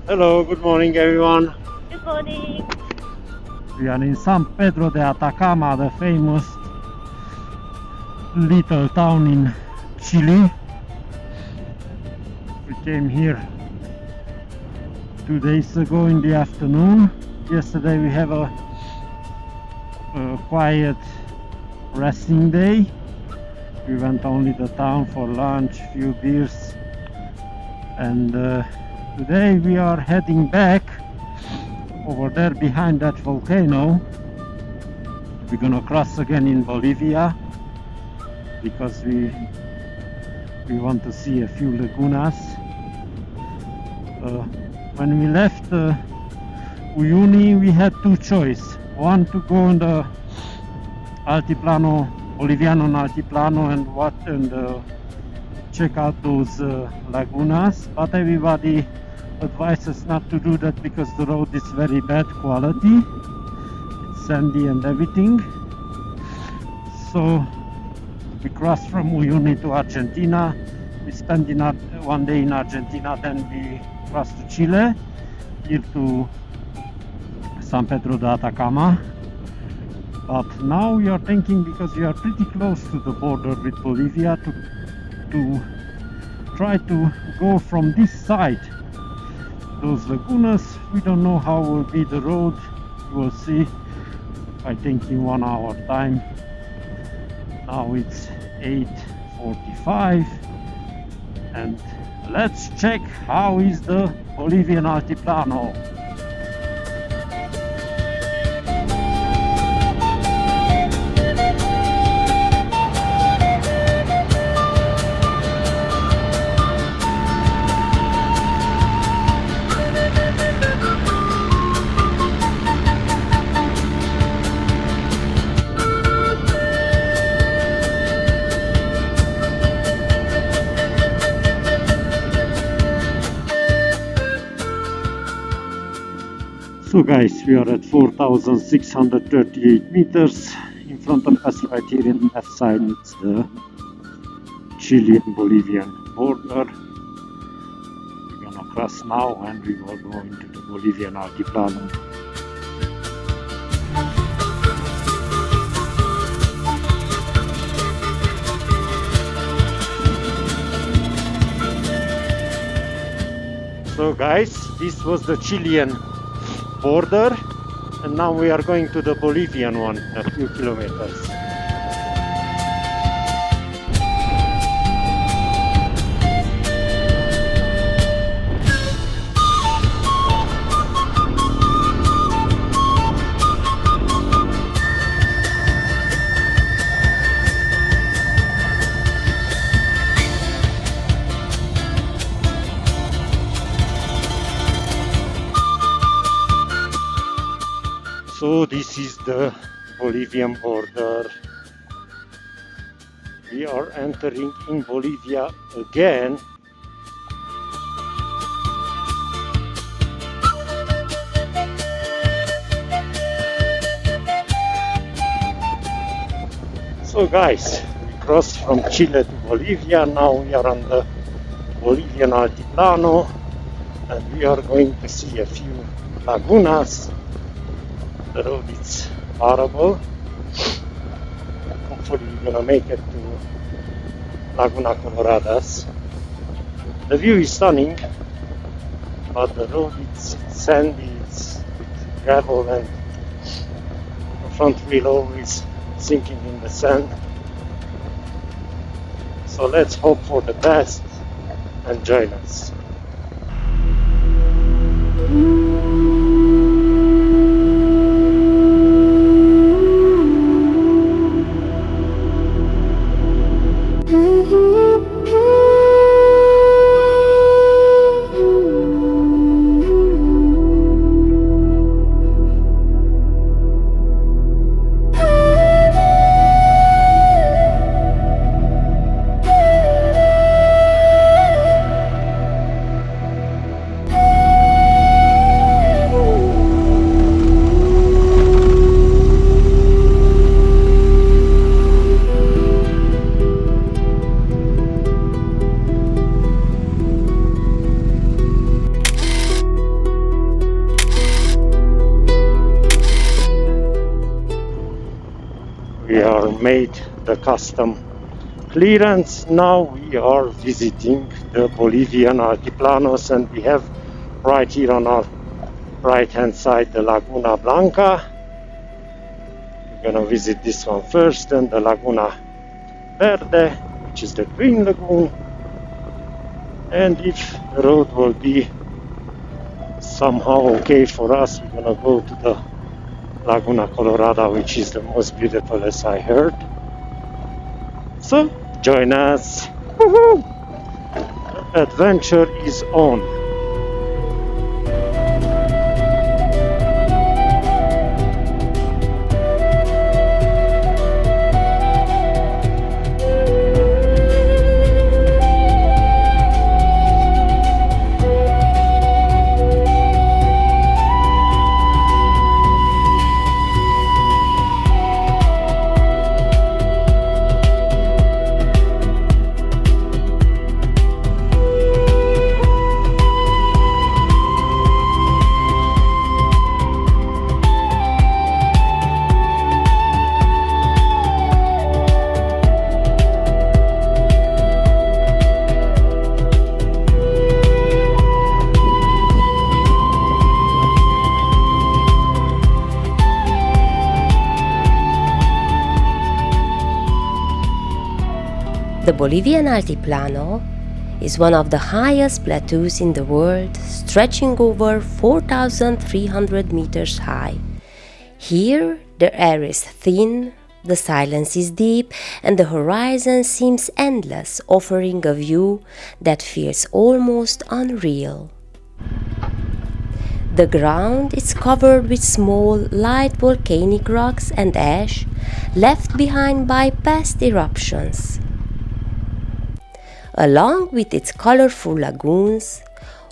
Hello, good morning everyone. Good morning. We are in San Pedro de Atacama, the famous little town in Chile. We came here 2 days ago in the afternoon. Yesterday we have a quiet resting day. We went only to the town for lunch, few beers, and today we are heading back over there behind that volcano. We're gonna cross again in Bolivia because we want to see a few lagunas. When we left Uyuni, we had two choices. One, to go in the Altiplano, Bolivian Altiplano, and check out those lagunas, but everybody advised us not to do that because the road is very bad quality. It's sandy and everything. So we crossed from Uyuni to Argentina. We spent one day in Argentina, then we crossed to Chile, here to San Pedro de Atacama. But now we are thinking, because we are pretty close to the border with Bolivia, to try to go from this side. Those lagunas, we don't know how will be the road. We will see, I think, in 1 hour time. Now it's 8:45, and let's check how is the Bolivian Altiplano. So guys, we are at 4,638 meters. In front of us right here in the left side, it's the Chilean-Bolivian border. We're gonna cross now and we will go into the Bolivian Altiplano. So guys, this was the Chilean border, and now we are going to the Bolivian one, a few kilometers. So this is the Bolivian border. We are entering in Bolivia again. So guys, we crossed from Chile to Bolivia. Now we are on the Bolivian Altiplano, and we are going to see a few lagunas. The road is horrible. Hopefully we're gonna make it to Laguna Coloradas. The view is stunning, but the road is sandy, it's with gravel, and the front wheel always sinking in the sand. So let's hope for the best and join us. we are made the custom clearance. Now we are visiting the Bolivian Altiplanos, and we have right here on our right hand side the Laguna Blanca. We're gonna visit this one first, and the Laguna Verde, which is the green lagoon. And if the road will be somehow okay for us, we're gonna go to the Laguna Colorada, which is the most beautiful, as I heard. So join us. Woohoo! Adventure is on. The Bolivian Altiplano is one of the highest plateaus in the world, stretching over 4,300 meters high. Here, the air is thin, the silence is deep, and the horizon seems endless, offering a view that feels almost unreal. The ground is covered with small, light volcanic rocks and ash left behind by past eruptions. Along with its colorful lagoons,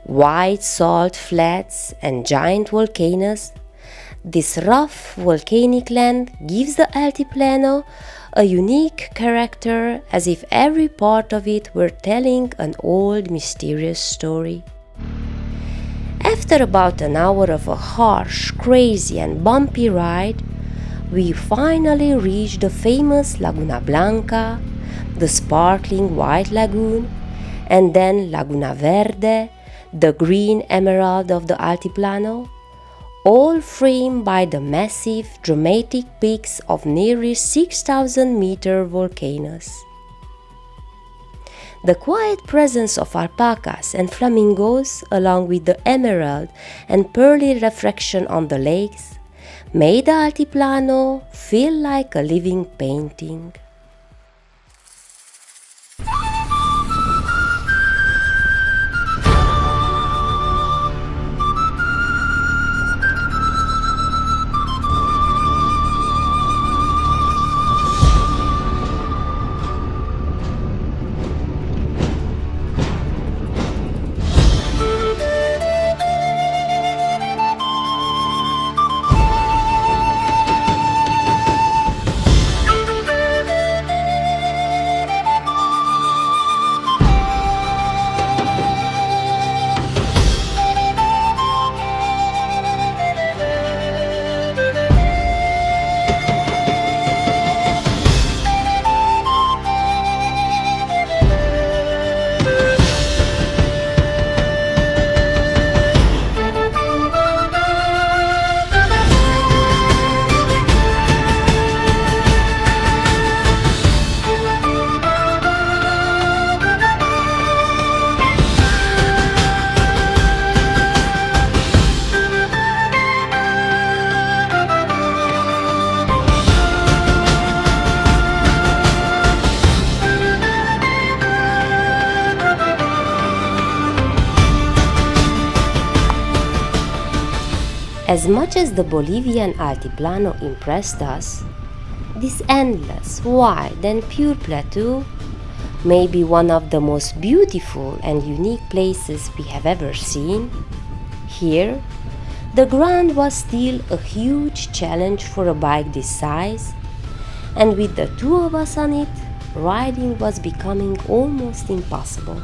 wide salt flats, and giant volcanoes, this rough volcanic land gives the Altiplano a unique character, as if every part of it were telling an old mysterious story. After about an hour of a harsh, crazy, and bumpy ride, we finally reached the famous Laguna Blanca, the sparkling white lagoon, and then Laguna Verde, the green emerald of the Altiplano, all framed by the massive, dramatic peaks of nearly 6,000-meter volcanoes. The quiet presence of alpacas and flamingos, along with the emerald and pearly reflection on the lakes, made the Altiplano feel like a living painting. As much as the Bolivian Altiplano impressed us, this endless, wide and pure plateau may be one of the most beautiful and unique places we have ever seen. Here, the ground was still a huge challenge for a bike this size, and with the two of us on it, riding was becoming almost impossible.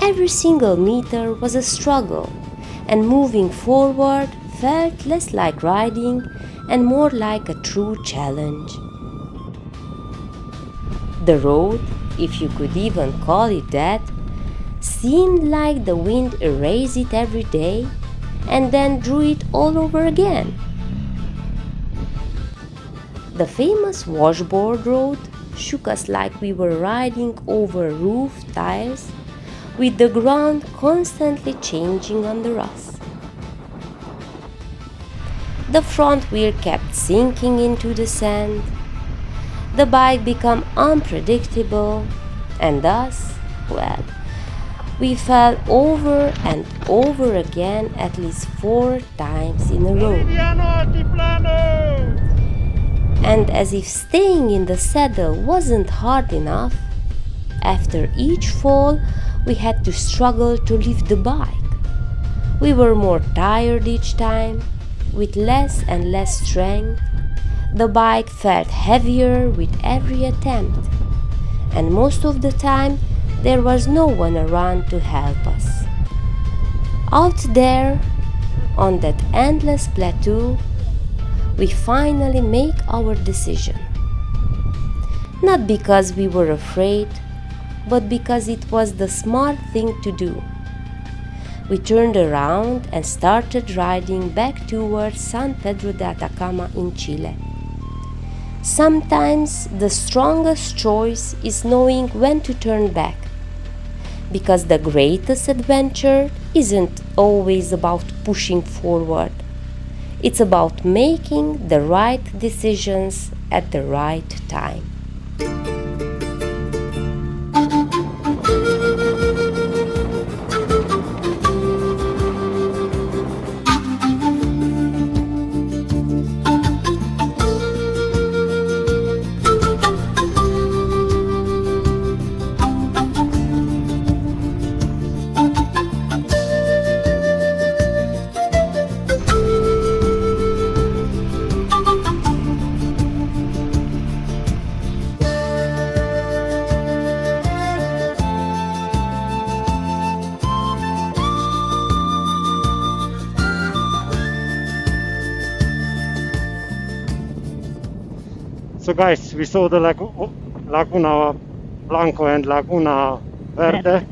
Every single meter was a struggle, and moving forward felt less like riding and more like a true challenge. The road, if you could even call it that, seemed like the wind erased it every day and then drew it all over again. The famous washboard road shook us like we were riding over roof tiles, with the ground constantly changing under us. The front wheel kept sinking into the sand, the bike became unpredictable, and thus, well, we fell over and over again at least 4 times in a row. Bolivian Altiplano! And as if staying in the saddle wasn't hard enough, after each fall we had to struggle to lift the bike. We were more tired each time, with less and less strength. The bike felt heavier with every attempt, and most of the time there was no one around to help us. Out there, on that endless plateau, we finally make our decision. Not because we were afraid, but because it was the smart thing to do. We turned around and started riding back towards San Pedro de Atacama in Chile. Sometimes the strongest choice is knowing when to turn back, because the greatest adventure isn't always about pushing forward. It's about making the right decisions at the right time. So guys, we saw the Laguna Blanco and Laguna Verde,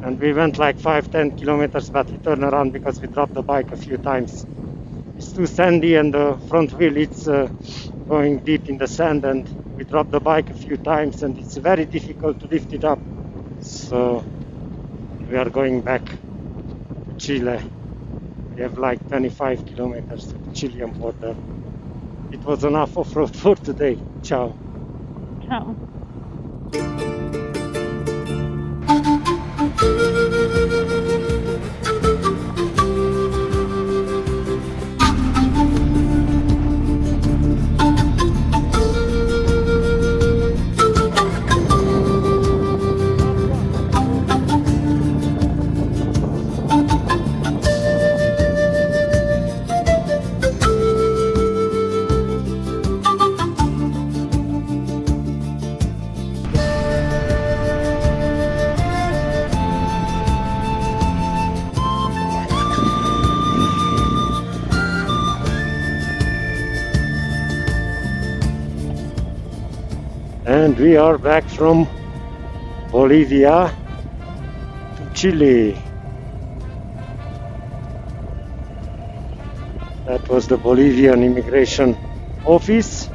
and we went like 5-10 kilometers, but we turned around because we dropped the bike a few times. It's too sandy and the front wheel it's going deep in the sand, and we dropped the bike a few times and it's very difficult to lift it up. So we are going back to Chile. We have like 25 kilometers to the Chilean border. It was enough off-road for today. Ciao. Ciao. And we are back from Bolivia to Chile. That was the Bolivian immigration office.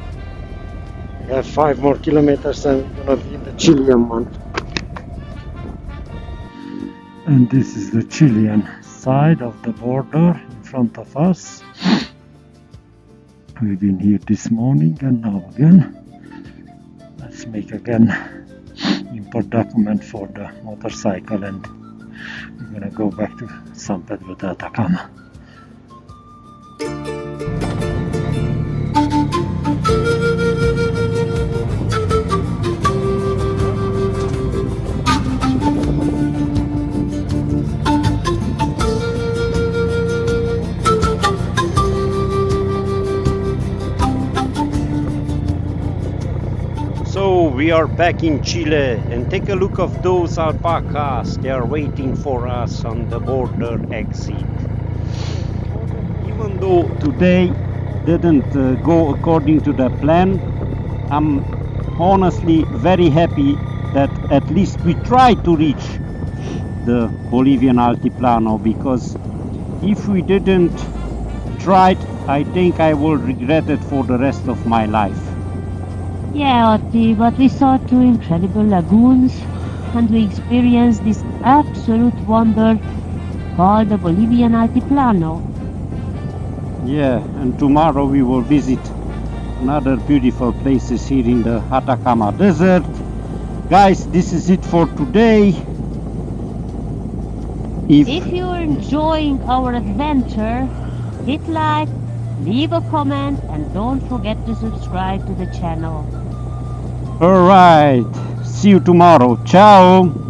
We have 5 more kilometers and we're gonna be in the Chilean one. And this is the Chilean side of the border in front of us. We've been here this morning and now again. Let's make again import document for the motorcycle, and we're gonna go back to San Pedro de Atacama. So we are back in Chile, and take a look of those alpacas. They are waiting for us on the border exit. Even though today didn't go according to the plan, I'm honestly very happy that at least we tried to reach the Bolivian Altiplano, because if we didn't try it, I think I will regret it for the rest of my life. Yeah, Otti, but we saw two incredible lagoons and we experienced this absolute wonder called the Bolivian Altiplano. Yeah, and tomorrow we will visit another beautiful places here in the Atacama Desert. Guys, this is it for today. If you're enjoying our adventure, hit like, leave a comment, and don't forget to subscribe to the channel. Alright, see you tomorrow. Ciao!